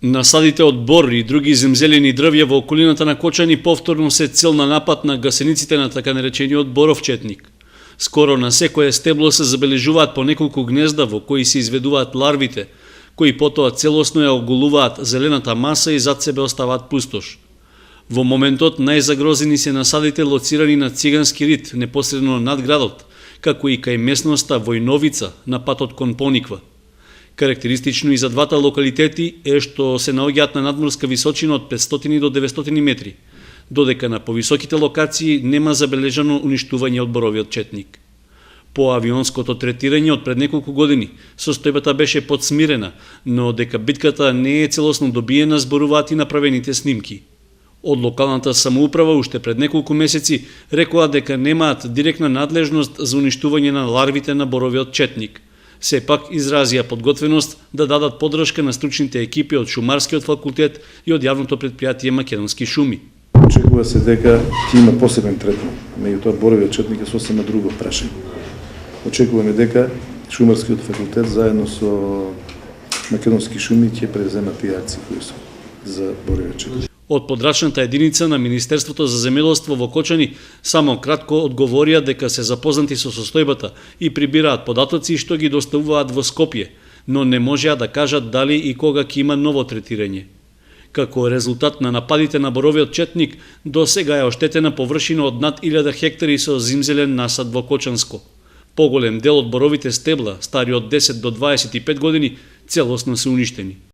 Насадите од бор и други земзелени дрвја во околината на Кочани повторно се цел на напад на гасениците на така наречениот боров четник. Скоро на секое стебло се забележуваат по неколку гнезда во кои се изведуваат ларвите, кои потоа целосно ја оголуваат зелената маса и зад себе оставаат пустош. Во моментот најзагрозени се насадите лоцирани на Цигански рид, непосредно над градот, како и кај местноста Војновица на патот кон Пониква. Карактеристично и за двата локалитети е што се наоѓаат на надморска височина од 500 до 900 метри, додека на повисоките локации нема забележано уништување од боровиот четник. По авионското третирање од пред неколку години, состојбата беше подсмирена, но дека битката не е целосно добиена зборуваат и направените снимки. Од локалната самоуправа уште пред неколку месеци рекоа дека немаат директна надлежност за уништување на ларвите на боровиот четник. Сепак изразија подготвеност да дадат поддршка на стручните екипи од Шумарскиот факултет и од јавното претпријатие Македонски шуми. Очекува се дека ќе има посебен третман, меѓутоа боровиот четник е сосема друго прашање. Очекуваме дека Шумарскиот факултет заедно со Македонски шуми ќе преземат тие акции кои се за боровиот четник. Од подрачната единица на Министерството за земјоделство во Кочани само кратко одговорија дека се запознати со состојбата и прибираат податоци што ги доставуваат во Скопје, но не можеа да кажат дали и кога ќе има ново третирање. Како резултат на нападите на боровиот четник, до сега е оштетена површина од над 1000 хектари со зимзелен насад во Кочанско. Поголем дел од боровите стебла, стари од 10 до 25 години, целосно се уништени.